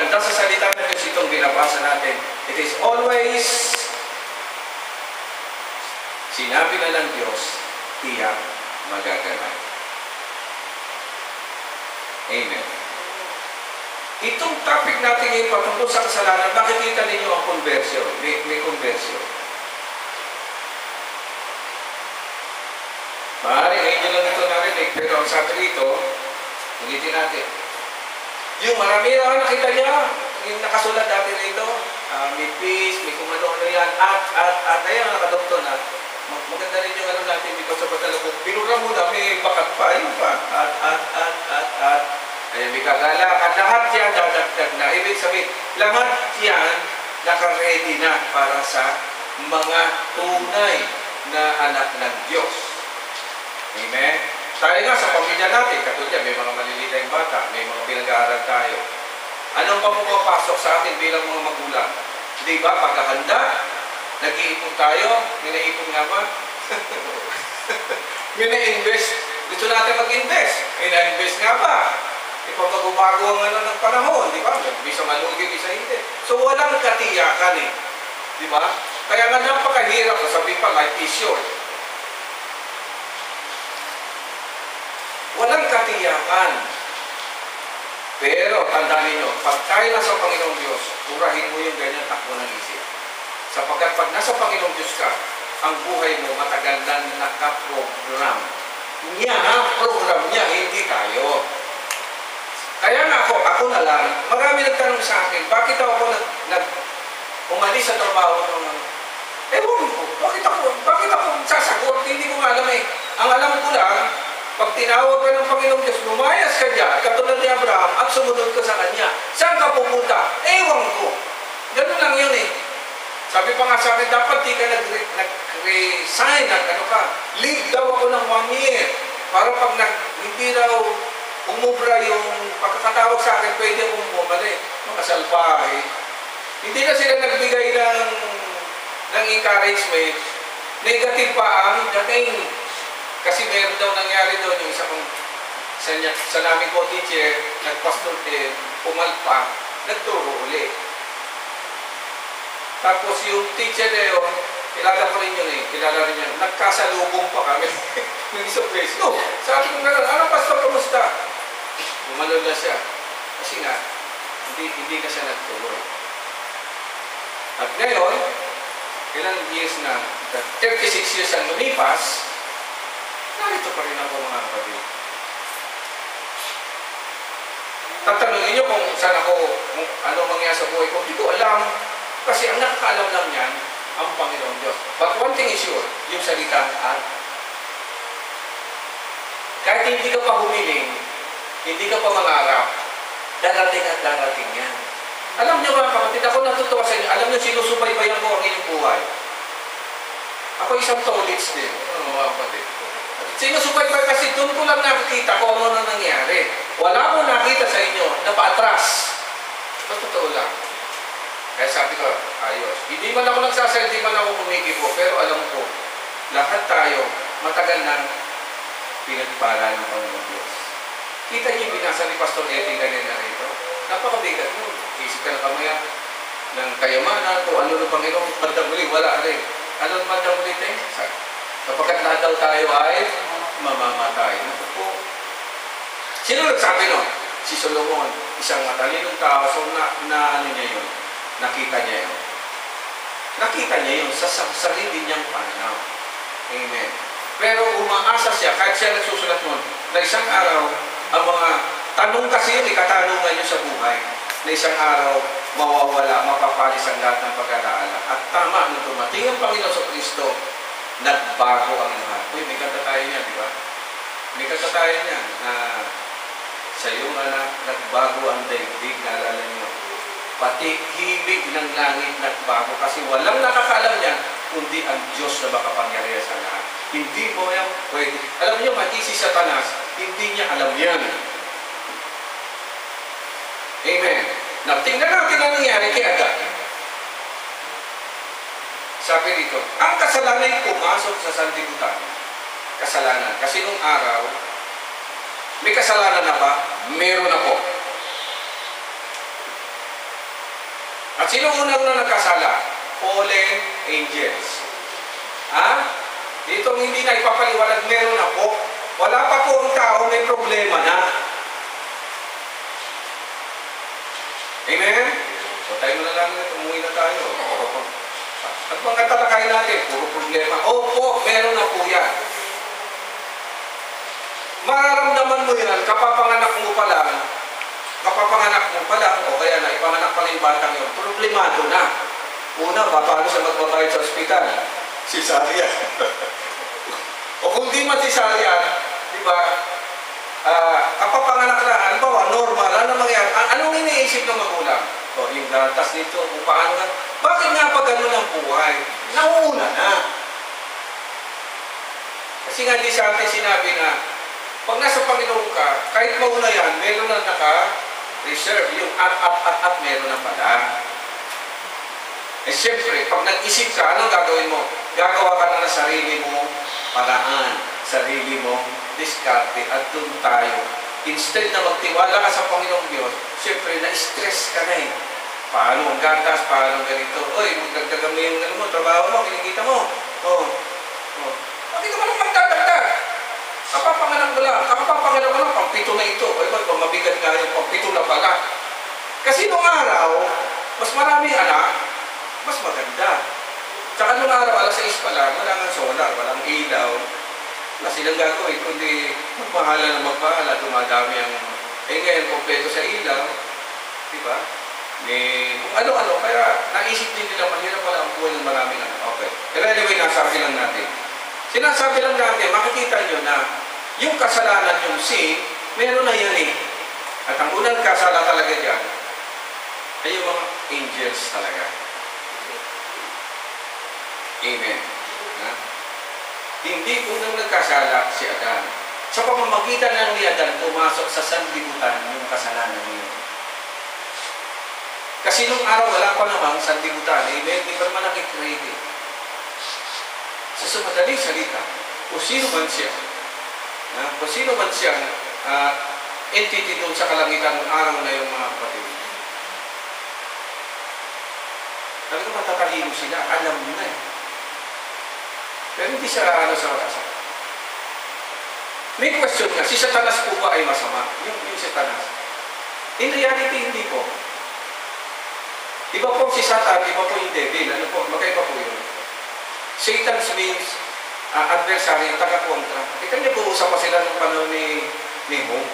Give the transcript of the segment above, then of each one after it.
maganda sa salita ng Diyos itong binabasa natin. It is always sinabi na ng Diyos, tiyak magaganap. Amen. Itong topic natin ngayon patungkol sa kasalanan, makikita ninyo ang conversion. May conversion. Maaari, ngayon nyo lang ito narinig, pero ang sabi rito, ulitin natin. Yung marami na nakita niya, yung nakasulat dati rito, may peace, may kung ano-ano yan, at ayan, nakadoktor na. Maganda rin yung ano natin, because of talaga, binura mo na, may bakat pa, yun pa, at, ay, may kagalakan, lahat yan dadagdag na. Ibig sabihin, lahat yan naka-ready na para sa mga tunay na anak ng Diyos. Amen? Tayo nga sa pamilya natin, katulad may mga maliliit na bata, may mga pinag-aaral tayo. Anong pa pumapasok sa atin bilang mga magulang? Di ba? Paghahanda, nag-iipon tayo, minaipon nga ba? Mina-invest. Gusto natin mag-invest. Mina-invest nga ba? Ipapagbago ang ano ng panahon, di ba? Bisa malugi, bisa hindi. So, walang katiyakan eh. Di ba? Kaya nga napakahirap, sabi pa, life is short. Walang katiyakan. Pero, tandaan ninyo, pag tayo nasa Panginoong Diyos, urahin mo yung ganyan takbo ng isip. Sapagkat pag nasa Panginoong Diyos ka, ang buhay mo matagal na nakaprogram. Program niya, hindi tayo. Kaya nga ako na lang, marami nagtanong sa akin, bakit ako umalis sa trabaho ng ewan ko, bakit ako sasagot? Hindi ko alam eh. Ang alam ko lang, pag tinawag ka ng Panginoong Diyos, lumayas ka dyan, katulad ni Abraham, at sumunod ka sa Kanya. Saan ka pupunta? Ewan ko. Ganun lang yun eh. Sabi pa nga sa akin, dapat di ka nag-resign at ano ka. Leave daw ako ng 1 year. Para pag hindi raw umubra yung pagkakatawag sa akin, pwede akong bumalik. Mga salbahe. Hindi na sila nagbigay ng encouragement. Negative pa ang dating. Kasi meron daw nangyari doon yung isa kong sa namin ko teacher, nagpastor din, pumalpa, nagturo ulit. Tapos yung teacher na yun, kilala ko rin yun eh, kilala rin yun, nagkasalubong pa kami ng isang place. No, sabi ko gano'n, ano pastor, kamusta? Umalala siya. Kasi nga, hindi na siya nagtuloy. At ngayon, ilang years na, 36 years ang lumipas, narito pa rin ako mga kapatid. Tatanungin niyo kung saan ako, kung ano mangyayari sa buhay ko, hindi ko alam. Kasi ang nakakaalam lang yan, ang Panginoon Diyos. But one thing is sure, yung salita at kahit hindi ka pa humiling, hindi ka pa mangarap, darating at darating yan. Alam niyo mga kapatid, ako natutuwa sa inyo, alam niyo sinusubaybayan ko ang inyong buhay. Ako isang tolits din. Ano mga kapatid? Sinusubaybay kasi doon ko lang nakikita kung ano na nangyari. Wala ko nakita sa inyo na paatras. Totoo lang. Kaya sabi ko, ayos. Hindi man ako nagsasabi, hindi man ako kumikibo, pero alam ko, lahat tayo, matagal nang pinagpala ng Panginoon Diyos. Kita niyo yung binasa ni Pastor Eddie kanina rito? Napakabigat mo. Isip ka na kamaya ng kayamanan o ano ng Panginoon, bandang muli, wala rin. Ano ng bandang muli tayo? Kapagkat lahat daw tayo ay mamamatay. Naku po. Sino nagsabi nun? Si Solomon, isang matalinong tao, so ano niya yun? Nakita niya yun. Nakita niya yun sa sarili niyang pananaw. Amen. Pero umaasa siya, kahit siya nagsusulat nun, na isang araw, ang mga tanong kasi yun, katanungan niyo sa buhay, na isang araw, mawawala, mapapalis ang lahat ng pag-alaala. At tama, nung dumating ang Panginoon sa Kristo, nagbago ang lahat. Uy, may kanta tayo niya, di ba? May kanta tayo niya na sa iyong anak, nagbago ang daigdig, naalala niyo. Pati himig ng langit nagbago kasi walang nakakalam niyan kundi ang Diyos na makapangyarihan sa lahat. Hindi mo yan pwede. Alam niyo, mati si Satanas, hindi niya alam yan. Amen. Tingnan natin ang nangyari kay Adan. Sabi dito, ang kasalanan ay pumasok sa sanlibutan. Kasalanan. Kasi nung araw, may kasalanan na ba? Meron na po. At sino unang na nagkasala? Fallen angels. Ha? Itong hindi na ipapaliwanag, meron na po. Wala pa po ang tao, may problema na. Amen? So tayo na lang, umuwi na tayo. At mga talakay natin, puro problema. Opo, meron na po yan. Mararamdaman mo yan, kapapanganak mo pa lang, o kaya na ipanganak pa lang yung batang yun, problemado na. Una, paano siya magbabayad sa ospital? Cesarean. O kung di man cesarean, di ba, kapapanganak na, halimbawa, normal, ano mangyayari? Anong iniisip ng magulang? O, yung gatas nito, kung paano nga. Bakit nga pa gano'n ang buhay? Nauuna na. Kasi nga di sa atin sinabi na, pag nasa Panginoon ka, kahit mauna yan, meron na naka-reserve. Yung at meron na pala. Eh siyempre, pag nag-isip ka, anong gagawin mo? Gagawa ka na ng sarili mo paraan, sarili mo diskarte, at doon tayo. Instead na magtiwala ka sa Panginoong Diyos, siyempre, na-stress ka na eh. Paano ang gatas, paano ganito? Oy, magdagdagan mo yung trabaho mo, kinikita mo. Bakit ka ba nang magdadagdag? Kapapanganak mo lang, pampito na ito. Ay ba, mabigat nga yung pampito na pala. Kasi nung araw, mas maraming anak, mas maganda. Tsaka nung araw, alas 6 pa lang, wala nga solar, walang ilaw. Wala silang gagawin, kundi magpahala ng magpahala, dumadami ang... ngayon, kompleto sa ilaw. Diba? Kung ano-ano, kaya naisip din nila, mahirap pala ang buhay ng maraming anak. Okay. Pero anyway, nasabi lang natin. Sinasabi lang natin, makikita nyo na yung kasalanan, yung sin, meron na yan eh. At ang unang kasala talaga dyan, ay yung mga angels talaga. Amen. Ha? Hindi unang nagkasala si Adan. Sa pamamagitan ng ni Adan, pumasok sa sanlibutan yung kasalanan niya. Kasi nung araw, wala pa namang sanlibutan. Amen. Hindi pa naman nakikreate. Sa madaling salita, kung sino man siya, kung sino man siyang entity doon sa kalangitan ng araw na yung mga kapatid. Talaga matatalino sila, alam mo na eh. Pero hindi siya sa oras. May question nga, si Satanas po ba ay masama? Yung Satanas. In reality, hindi po. Iba po si Satan, iba po yung devil. Ano po? Magkaiba po yun. Satan means adversary, taga-kontra. Ika niyo po, usap pa sila ng panahon ni Job.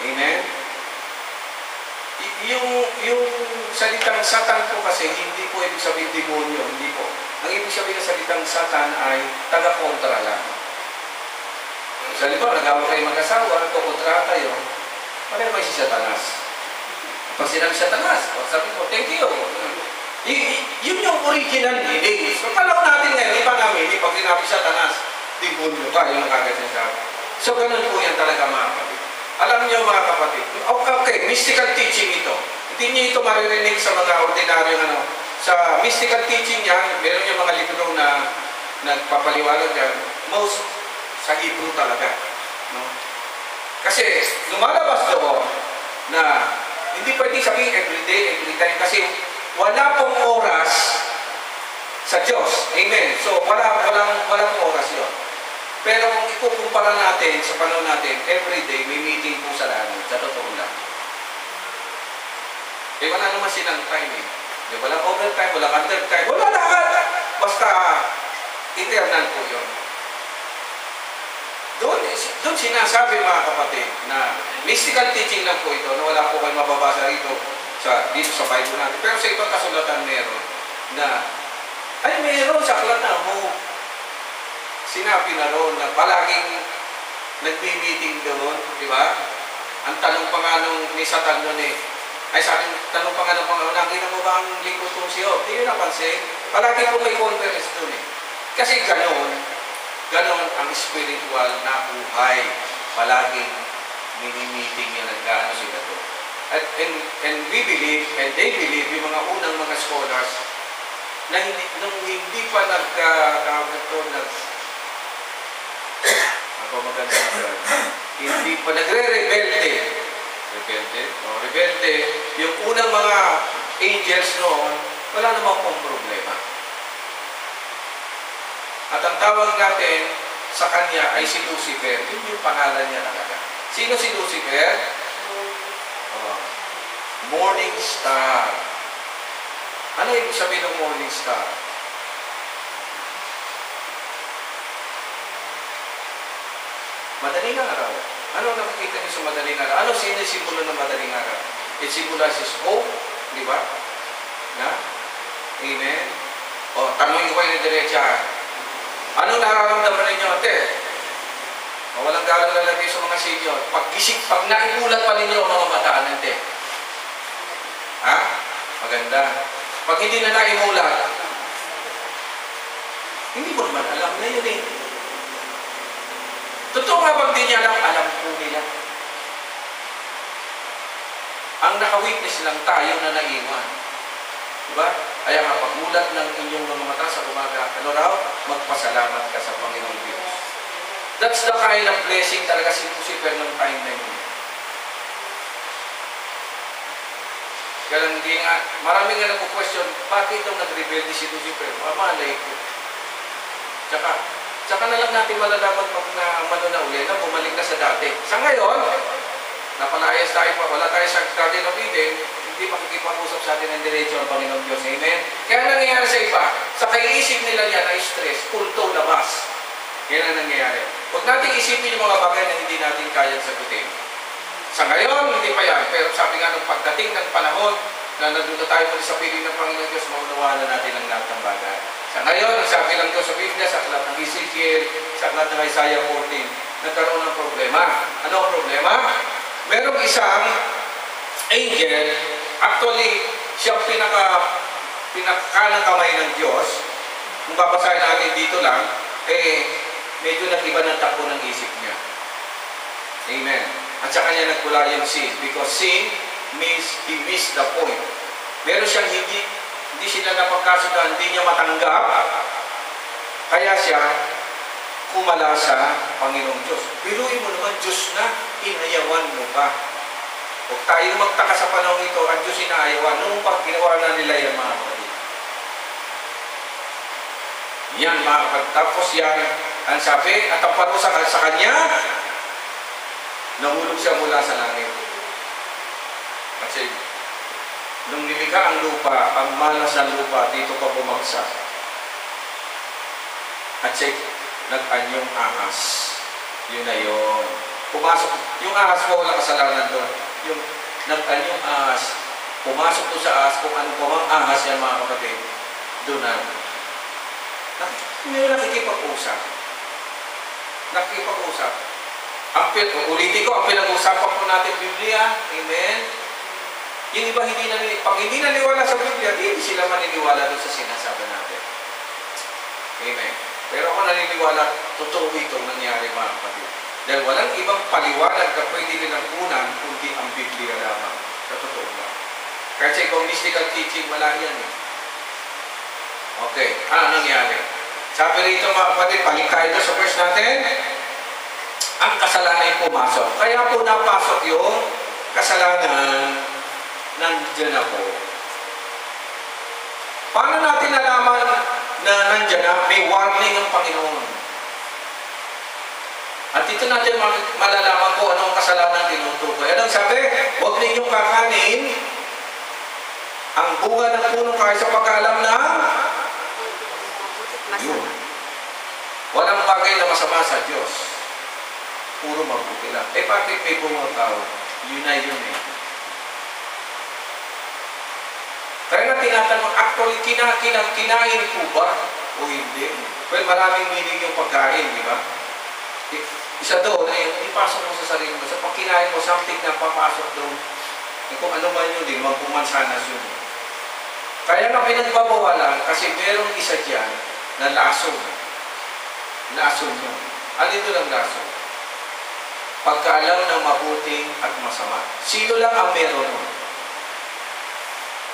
Amen? Yung salitang Satan po kasi, hindi po ibig sabihin demonyo, hindi po. Ang ibig sabihin ng salitang Satan ay taga-kontra lang. Sa liba, nagawa kayo mag-asawa, nagkukontra kayo, paano ba si Satanas? Pag sinabi Satanas, sabi ko, thank you. Yun yung original meaning. So, panahon natin ngayon, iba namin, pag sinabi Satanas, demonyo ka, yung nakagad niya sabi. So, ganun po yan talaga mga kapatid. Alam niyo mga kapatid, okay, mystical teaching ito. Hindi niyo ito maririnig sa mga ordinaryong sa mystical teaching niya, meron yung mga libro na nagpapaliwanag yan, most sa Hebrew talaga. No? Kasi lumalabas doon na hindi pwede sabihin everyday, every time, kasi wala pong oras sa Diyos. Amen. So, wala pong oras yun. Pero kung ikukumpara natin sa panahon natin, everyday may meeting po sa langit, sa totoo lang. Eh, wala naman silang time eh. Walang overtime, walang undertime, wala lahat. Basta, eternal po yun. Doon sinasabi mga kapatid na mystical teaching lang po ito, na wala po kayo mababasa dito sa Bible natin. Pero sa ibang kasulatan meron na, meron sa aklat na sinabi na roon na palaging nagbi-meeting doon, di ba? Ang tanong pa nga nung ni Satan doon sa akin, tanong pa nga ng Panginoon, nakita mo ba ang lingkod kong si Job? Hindi yun napansin. Palagi po may conference doon eh. Kasi ganon ang spiritual na buhay. Palaging mini-meeting yung nag-ano sila doon. And we believe, and they believe, yung mga unang mga scholars, na hindi pa hindi pa nagre-rebelde. Rebelde. Yung unang mga angels noon, wala namang pong problema. At ang tawag natin sa kanya ay si Lucifer. Yun yung pangalan niya talaga. Sino si Lucifer? Morning star. Ano ibig sabihin ng morning star? Madaling araw. Ano nakikita niyo sa madaling araw? Ano sinisimbolo ng madaling araw? It symbolizes hope, di ba? Na? Amen? O, tanongin ko kayo ng diretsa. Anong nararamdaman ninyo, ate? O, walang galang lalagay sa mga senior. Pag naibulat pa ninyo ang mga mata, ate. Ha? Maganda. Pag hindi na naimulat, hindi mo naman alam na yun eh. Totoo nga bang di niya alam po nila. Ang naka-witness lang tayo na naiwan. Diba? Kaya nga pagmulat ng inyong mga mata sa umaga, ano raw? Magpasalamat ka sa Panginoon Diyos. That's the kind of blessing talaga si Lucifer ng time na yun. Kaya hindi nga, marami nga nagpo-question, bakit daw nag-rebelde si Lucifer? Malay ko. Tsaka na lang natin malalaman pag na uli na bumalik na sa dati. Sa ngayon, napalayas tayo pa, wala tayo sa Garden of Eden, hindi makikipag-usap sa atin ng diretso ang Panginoon Diyos. Amen? Kaya nangyayari sa iba, sa kaiisip nila niya na stress, kulto, labas. Yan ang nangyayari. Huwag natin isipin yung mga bagay na hindi natin kayang sagutin. Sa ngayon, hindi pa yan. Pero sabi nga, nung pagdating ng panahon na nandun na tayo sa piling ng Panginoon Diyos, maunawaan na natin ang lahat ng bagay. Sa ngayon, ang sabi lang Diyos sa Biblia, sa aklat ng Ezekiel, sa aklat ng Isaiah 14, nagkaroon ng problema. Ano ang problema? Merong isang angel, actually, siyang pinakakanang kamay ng Diyos. Kung babasahin natin dito lang, medyo nag-iba ng takbo ng isip niya. Amen. At sa kanya nagmula yung sin. Because sin means he missed the point. Meron siyang hindi sila napagkasundan, hindi niya matanggap. Kaya siya kumala sa Panginoong Diyos. Biruin mo naman, Diyos na, inayawan mo pa. Huwag tayo magtaka sa panahon ito, ang Diyos inaayawan. Noong pag ginawa na nila yung mga kapatid. Yan, mga kapatid. Tapos yan, ang sabi, at ang parusa sa kanya, nahulog siya mula sa langit. Kasi, nung nilikha ang lupa, ang malas ng lupa, dito pa bumagsak. At siya, nag-anyong ahas. Yun na yun. Pumasok, yung ahas mo, wala kasalanan doon. Yung nag-anyong ahas, pumasok to sa ahas, kung ano po ang ahas yan, mga kapatid, doon na. Hindi mo nakikipag-usap. Nakikipag-usap. Ulitin ko, ang pinag-usapan po natin Biblia. Amen. Yung iba, pag hindi naniwala sa Biblia, hindi sila maniniwala doon sa sinasabi natin. Amen. Pero ako naniniwala, totoo itong nangyari, mga kapatid. Dahil walang ibang paliwanag na pwede nilang kunan, kundi ang Biblia lamang. Sa totoo lang. Kasi kung mystical teaching, wala yan eh. Okay, ano nangyari? Sabi rito, mga kapatid, balik tayo sa verse natin. Ang kasalanan pumasok. Kaya po napasok yung kasalanan, nandiyan na po. Paano natin nalaman na nandiyan na? May warning ang Panginoon. At dito natin malalaman ko anong kasalanan tinutukoy. Anong sabi? Huwag ninyong kakanin ang bunga ng puno kahit sa pagkaalam na yun. Walang bagay na masama sa Diyos. Puro mabuti lang. Bakit may bunga tao? Yun na yun eh. Kaya nga tinatanong, actually, kinain po ba? O hindi? Well, maraming meaning yung pagkain, di ba? Isa doon, ipasok mo sa sarili mo. Sa pag kinain mo, something na papasok doon. Kung ano man yun, di magpumansanas yun. Kaya nga pinagbabawalan, kasi merong isa dyan na lason. Lason mo. Ano ito lang lason? Pagkaalam ng mabuting at masama. Sino lang ang meron mo?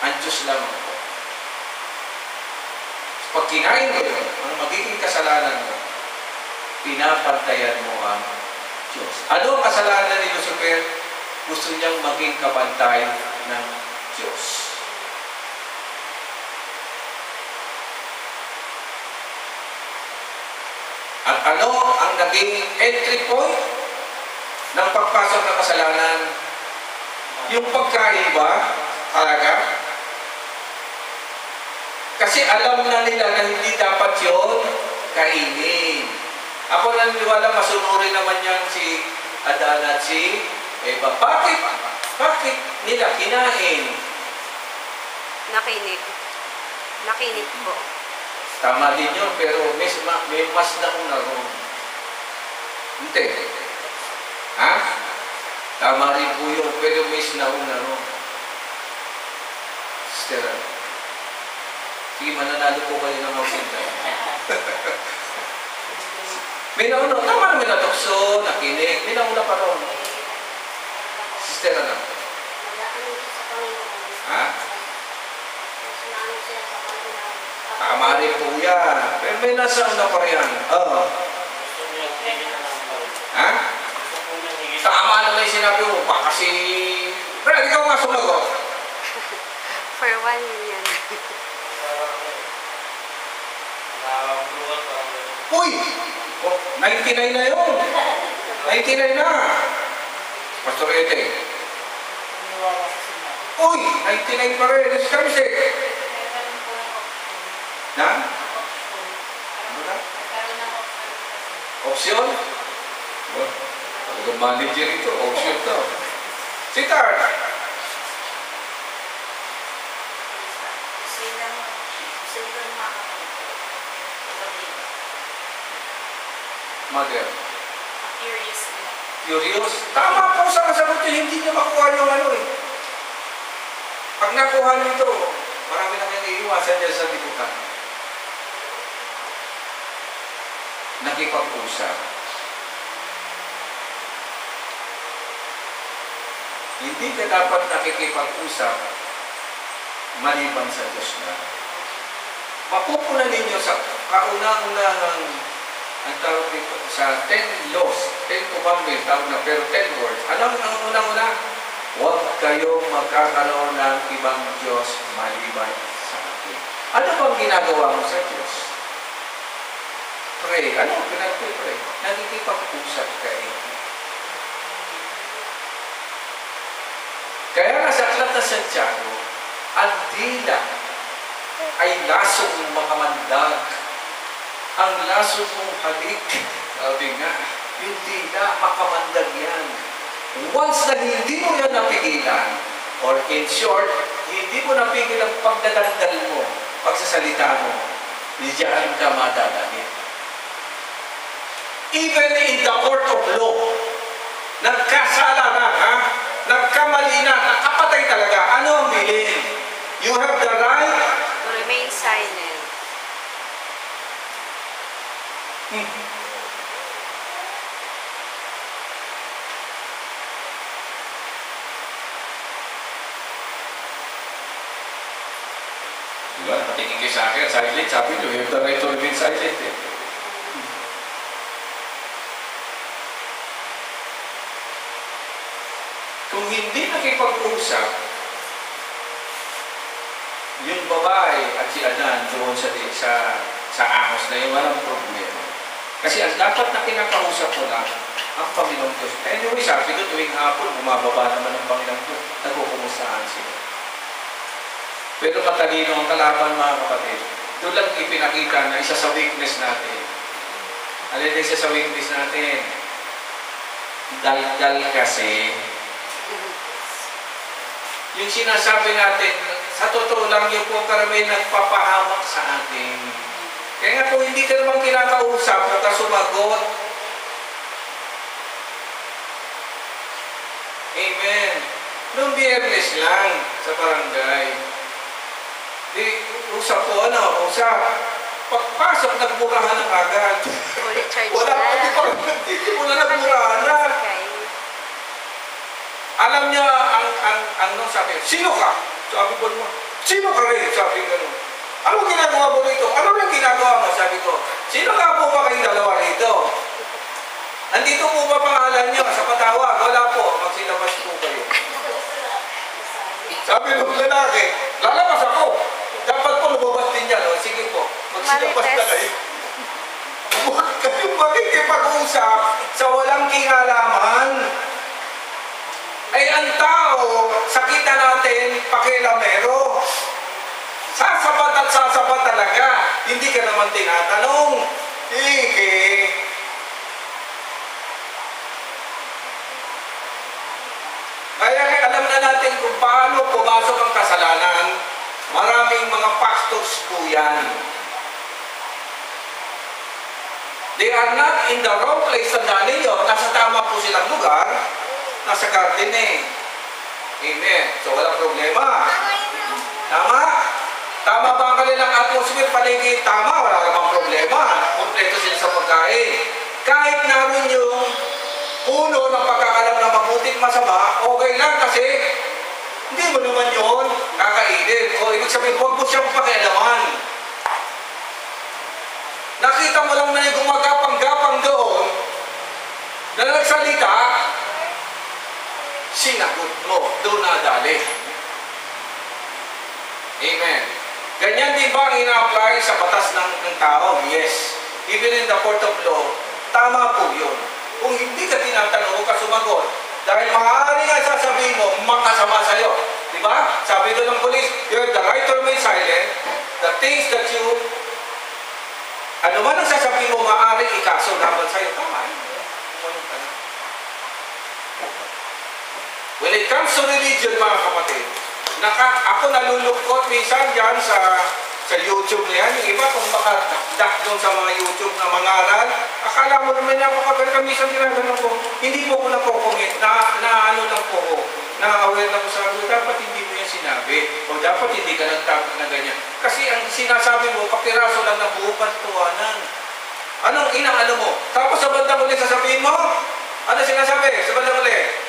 Ang Diyos lang mo. Pag kinain mo yun, ang magiging kasalanan mo, pinapantayan mo ang Diyos. Ano ang kasalanan ni Lucifer? Gusto niyang maging kabantay ng Diyos. naging entry point ng pagpasok ng kasalanan. Yung pagkain ba, talaga? Kasi alam na nila na hindi dapat yun kainin. Ako naniniwala, masunurin naman yan si Adan at si Eva. Bakit nila kinain? Nakinig. Nakinig po. Tama din yun, pero may mas nauna ron. Hindi. Ha? Tama rin po yun, pero may nauna ron. Sister, sige, mananalo po kayo ng mausinta. May nauna, tama naman natukso, nakinig, may nauna pa ron. Sister, ano? Ha? Tama rin po yan. Pero may nasa una pa yan. Oo. Ha? Tama naman yung sinabi mo. Baka kasi... Brad, ikaw nga sumagot. For 1 million. Uy! Oh, 99 na yun. 99 na. Pastor Ete. Uy! 99 pa rin. This is Kamsi. Na? Ano na? Option? Oh, talagang manager ito. Option to. Si Tart. Mother. Curious? Tama po sa kasagot niya. Hindi niya makuha yung ano eh. Pag nakuha niyo ito, marami nang iiwasan niya sa libutan. Nakipag-usap. Hindi ka dapat nakikipag-usap maliban sa Diyos na. Mapupunan ninyo sa kauna-unahang ang tawag dito sa 10 laws, 10 commandments, tawag na, pero 10 words. Ano ang unang-una? Huwag kayong magkakaroon ng ibang Diyos maliban sa akin. Ano bang ginagawa mo sa Diyos? Pray. Ano ang pinag-pray? Nakikipag-usap kayo. Kaya nga sa Aklat na Santiago, ang dila ay lasong makamandag. Ang lasong mong halik, sabi nga, yung dila, makamandag yan. Once na hindi mo yan napigilan, or in short, hindi mo napigil ang pagdadaldal mo, pagsasalita mo, diyan ka madadagit. Even in the court of law, nagkasala na, ha? Nagkamali na, nakapatay talaga. Ano ang bilin? You have the right To remain silent. Diba? Natingin kayo sa akin, silent. Sabi nyo, you have the right to remain silent. Eh. Kung hindi nakipag-usap, yung babae at si Adan doon sa ahos na yun, walang problema. Kasi ang dapat na kinakausap ko lang, ang Panginoong Diyos. Anyway, sabi ko, tuwing hapon, bumababa naman ang Panginoong Diyos. Nagkukumustahan sila. Pero matalino ang kalaban, mga kapatid. Doon lang ipinakita na isa sa weakness natin. Alin isa sa weakness natin? Daldal kasi. Yung sinasabi natin, sa totoo lang yung po karamihan nagpapahamak sa atin. Kaya nga kung hindi ka naman kinakausap, o ka sumagot, amen. Noong Biyernes lang sa barangay, di, usap po, usap. Pagpasok, nagmurahan ng agad. Fully charged Wala pa, hindi mo na nagmurahan na. Alam niya, ang sabi, sino ka? Sabi ko mo, sino ka rin? Sabi ko, ano ginagawa mo rito? Ano yung ginagawa mo? Sabi ko, sino ka po ba kayong dalawa rito? Nandito po ba pangalan niyo sa patawag? Wala po, magsilabas po kayo. Sabi ng lalaki, lalabas ako. Dapat po lumabas din yan. O, sige po, magsilabas na kayo. Huwag kayong Pakikipag-usap sa walang kinalaman. Ay ang tao, sakita natin, pakilamero. Sasapat at sasapat talaga. Hindi ka naman tinatanong. Sige. Kaya alam na natin kung paano pumasok ang kasalanan. Maraming mga factors po yan. They are not in the wrong place. Tandaan ninyo, nasa tama po silang lugar, nasa garden eh. Amen. So walang problema. Tama? Tama ba ang kanilang atmosphere, paligid? Tama, wala namang problema. Kompleto sila sa pagkain. Kahit naroon yung puno ng pagkakalam na mabuting masama, okay lang kasi hindi mo naman yun kakainin. O ibig sabihin, huwag mo siyang pakialaman. Nakita mo lang na yung gumagapang-gapang doon na nagsalita, sinagot mo, doon nadali. Amen. Ganyan din ba ang ina-apply sa batas ng tao? Yes. Even in the court of law, tama po yun. Kung hindi ka tinatanong o ka sumagot, dahil maaari nga sasabihin mo, makasama sa'yo. Diba? Sabi doon ng polis, you have the right to remain silent. The things that you, ano man ang sasabihin mo, maaari ikaso laban sa'yo. Tama eh. When it comes to religion, mga kapatid, ako nalulungkot minsan dyan sa YouTube na yan. Yung iba kung makadakdak doon sa mga YouTube na mga aral, akala mo naman napakaganda. Minsan ginagano ko, hindi po ko nakokomment, na ano lang po ko, na-aware lang ko sa ano, dapat hindi mo yan sinabi, o dapat hindi ka nagtapos na ganyan. Kasi ang sinasabi mo, kapiraso lang ng buong pantuwanan. Anong inang ano mo? Tapos sa bandang uli sasabihin mo, ano sinasabi? Sa bandang uli?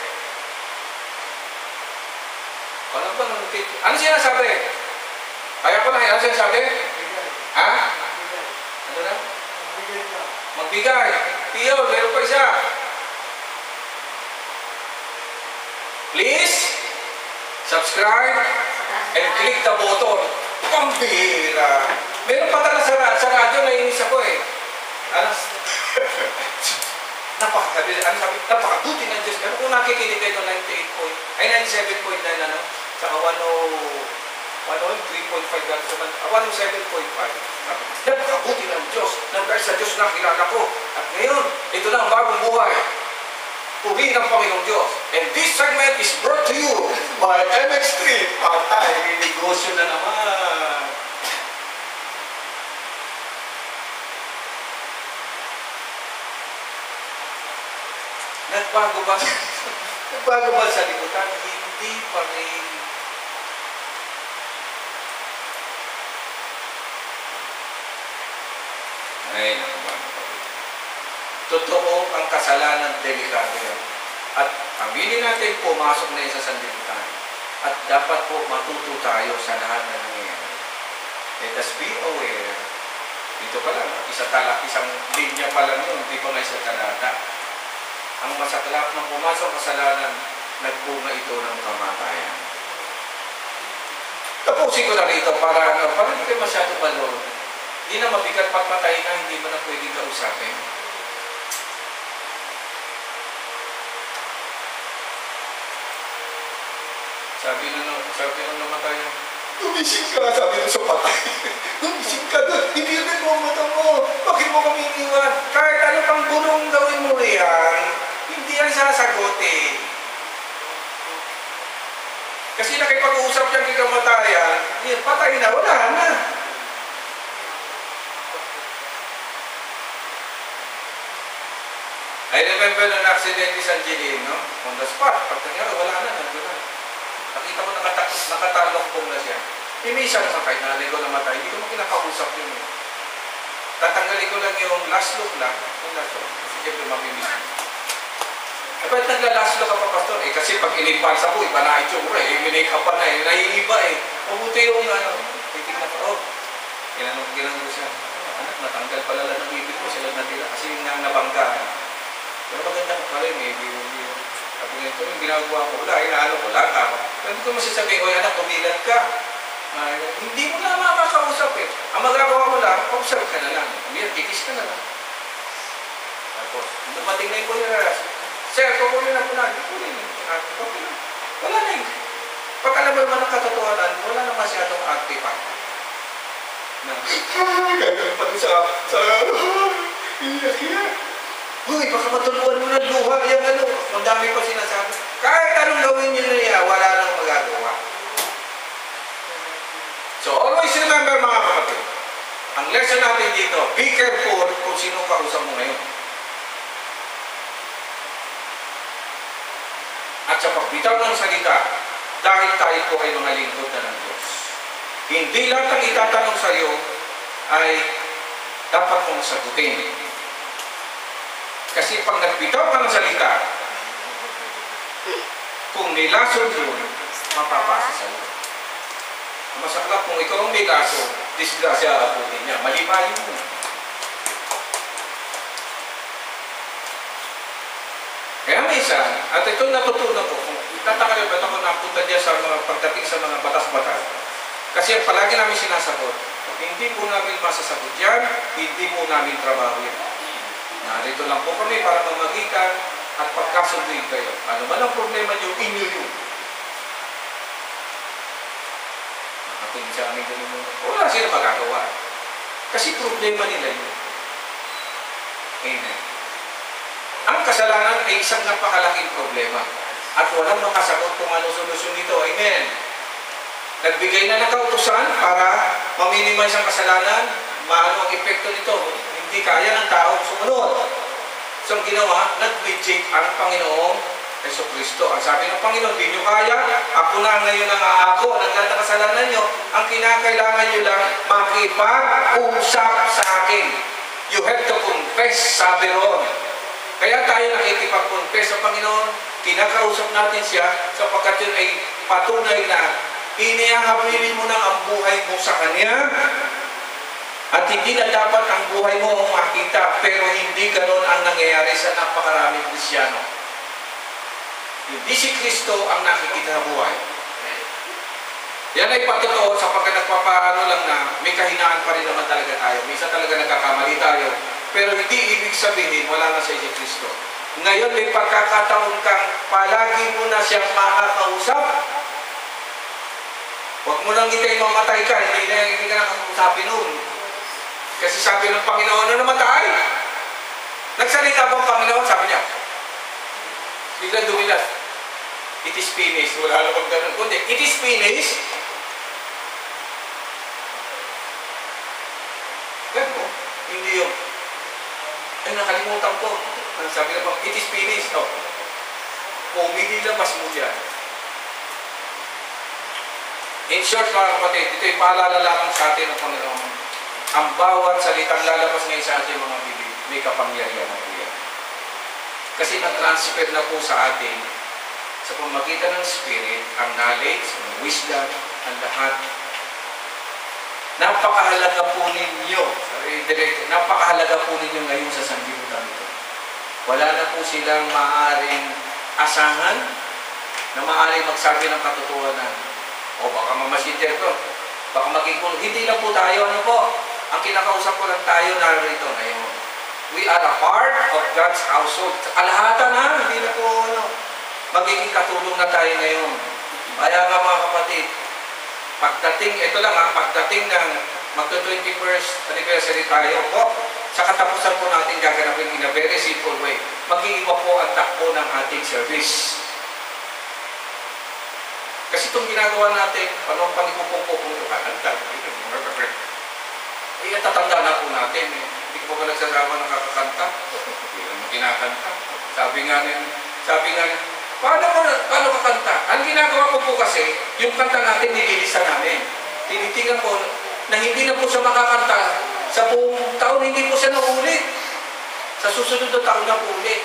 Ano sinasabi? Kaya ko na, ano sinasabi? Ha? Ano na? Magbigay. Tiyo, meron pa isa. Please, subscribe and click the button. Pambihira. Meron pa talaga sa radyo, naiinis ako eh. Ano? Napakabuti ng Diyos. Pero kung nakikinig kayo ng 97.9 ano? Saka 3.5 lang sa 107.5. Napakabuti ng Diyos. Dahil sa Diyos na kilala ko. At ngayon, ito na ang bagong buhay. Purihin ang Panginoong Diyos. And this segment is brought to you by MX3. Patay, may negosyo na naman. Nagbago ba? Nagbago ba sa liputan? Hindi pa rin. Ay, totoo ang kasalanan, delikado yan. At aminin natin, pumasok na yun sa sanlibutan. At dapat po matuto tayo sa lahat na nangyayari. Let us be aware. Dito pa lang, isang linya pa lang yun, hindi pa nga isang talata. Ang masaklap ng pumasok kasalanan, nagbunga ito ng kamatayan. Tapusin ko na rito para hindi kayo masyado balon. Hindi na mabigat pagpatay na, hindi mo na pwedeng kausapin. Sabi nung namatay, gumising ka, sabi nung sa patay. Gumising ka doon, ibigin mo ang mata mo. Bakit mo kami iniwan? Kahit ano pang bulong gawin mo riyan, hindi yan sasagot eh. Kasi nakipag-uusap yan kay kamatayan, patay na, wala na. I remember ng accident ni San Jeline, no? On the spot. Pag nangyari, wala na, nandun na. Nakita mo nakatalokbong na siya. Hindi siya naman kahit nanay ko namatay. Hindi ko mo kinakausap yun. Tatanggalin ko lang yung last look lang. Yung last look. Kasi siyempre mamimiss. Eh, ba't nagla-last look ka pa, Pastor? Eh, kasi pag inimpansa ko, iba na itsura eh. Minake up pa na eh. Naiiba eh. Mabuti yung titignan ko. Ginanong ko siya. Anak, natanggal pala lang ng ibig mo. Sila natira. Kasi yung nabangga. Pero maganda ko pala, maybe yung yung ginagawa ko, wala, inaano ko lang ako. Pero hindi ko masasabihin, oy anak, tumilan ka. Hindi mo na makakausap eh. Ang magagawa mo lang, observe ka na lang. Kikis ka na lang. Tapos, dumating na yung kuya, sir, kukunin na po na. Kukunin na. Wala na yun. Pag alam mo naman ang katotohanan, wala na masyadong artifact. Gagawin pa sa iyak. Uy, baka matuluan mo ng luha. Yung ano, ang dami pa sinasabi. Kahit anong gawin nyo na niya, wala nang magagawa. So, always remember mga kapatid, ang lesson natin dito, be careful kung sino kausap mo ngayon. At sa pagbitaw ng salita, dahil tayo po ay mga lingkod na ng Diyos. Hindi lahat ang itatanong sa iyo ay dapat mong sagutin. Kasi pag nagbitaw ka ng salita, kung nilasod yun, mapapasa sa iyo. Masaklap kung ikaw ang may kaso, disgrasya abutin niya. Mali pa yun. Kaya minsan, at ito natutunan ko, kung tataka rin ba't ako napunta diyan sa mga pagdating sa mga batas-batas. Kasi ang palagi namin sinasagot, hindi po namin masasagot yan, hindi po namin trabaho yan. Narito lang po kami para mamagitan at pagkasunduin kayo. Ano man ang problema nyo, inyo yun. Nakatingin sa amin ganun. Wala sila magagawa. Kasi problema nila yun. Amen. Ang kasalanan ay isang napakalaking problema. At walang makasagot kung ano solusyon nito. Amen. Nagbigay na ng kautusan para ma-minimize ang kasalanan, maano ang epekto nito. Hindi kaya ng taong sumunod. So ang ginawa, nag-mediate ang Panginoong Jesucristo. Ang sabi ng Panginoon, di nyo kaya, ako na ngayon ang aako ng lahat ng kasalanan nyo. Ang kinakailangan nyo lang, makipag-usap sa akin. You have to confess, sabi ron. Kaya tayo nakikipag-confess sa Panginoon, kinakausap natin siya sapagkat yun ay patunay na iniahabilin mo na ang buhay mo sa Kanya at hindi na dapat ang buhay mo makita, pero hindi ganon ang nangyayari sa napakaraming Kristyano. Hindi si Kristo ang nakikita na buhay. Yan ay patotoo sapagkat nagpapaano lang na may kahinaan pa rin naman talaga tayo. Minsan talaga nagkakamali tayo. Pero hindi ibig sabihin, wala na sa si Kristo. Ngayon may pagkakataon kang palagi mo na siyang makakausap. Huwag mo lang itay mamatay ka, hindi ka nakakausapin noon. Kasi sabi ng Panginoon na namatay. Nagsalita bang Panginoon? Sabi niya. Biglang dumilas. It is finished. Wala lang ganun. Kundi, it is finished. Gano? Hindi yung, ay nakalimutan ko. Ang sabi na bang, it is finished. Oh. Kung hindi labas mo dyan. In short, mga kapatid, ito yung paalala lamang sa atin ng Panginoon. Ang bawat salitang lalabas ngayon sa ating mga bibig, may kapangyarihan na po yan. Kasi na-transfer na po sa atin, sa pamagitan ng Spirit, ang knowledge, ang wisdom, ang lahat. Napakahalaga po ninyo, napakahalaga po ninyo ngayon sa sanlibutan ito. Wala na po silang maaaring asahan na maaaring magsabi ng katotohanan. O baka mamasinter ko, baka maging kung hindi lang po tayo, ano po, ang kinakausap ko lang tayo narito ngayon. We are a part of God's household. Kalahatan ha, hindi na po magiging katulong na tayo ngayon. Kaya nga mga kapatid, pagdating, ito lang ha, pagdating ng magto-21st anniversary tayo po, sa katapusan po natin gaganapin in a very simple way. Mag-iiba po ang takbo ng ating service. Kasi itong ginagawa natin, panong panipupong-pupong ito, eh, tatanda na po natin. Eh. Hindi ko pa nagsasama ng kakakanta. Hindi naman kinakanta. Sabi nga, paano kakanta? Ang ginagawa ko po kasi, yung kanta natin, nililisa namin. Tinitingnan ko na hindi na po siya makakanta. Sa buong taon, hindi po siya naulit. Sa susunod na taon na po ulit.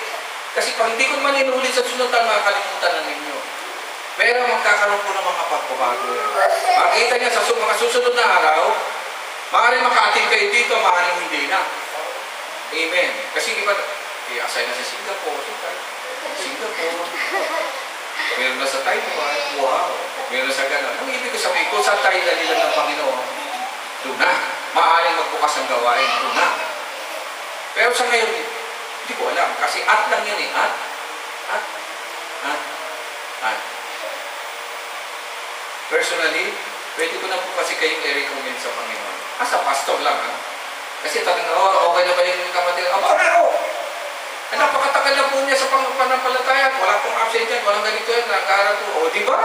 Kasi pag hindi ko naman inulit sa susunod taon, makakalimutan na ninyo. Pero magkakaroon po ng mga pagbabago yan. Makita niya sa mga susunod na araw, maaaring makaating kayo dito, maaaring hindi na. Amen. Kasi iba, i-assign na sa Singapore. Meron na sa Taiwan. Wow. Meron sa gano'n. Ang ibig ko sabihin, kung saan tayo dalilan ng Panginoon, doon na. Maaaring magbukas ang gawain, doon na. Pero sa ngayon, Hindi ko alam. Kasi at lang yan eh. At. Personally, pwede ko na po kasi kayong i-recommend sa Panginoon. As a pastor lang, ha? Kasi talagang, okay na ba yung kapatid? Paano? Napakatagal na po niya sa panampalataya. Wala pong absent yan, walang ganito yan, nag-aaral po. O, di ba?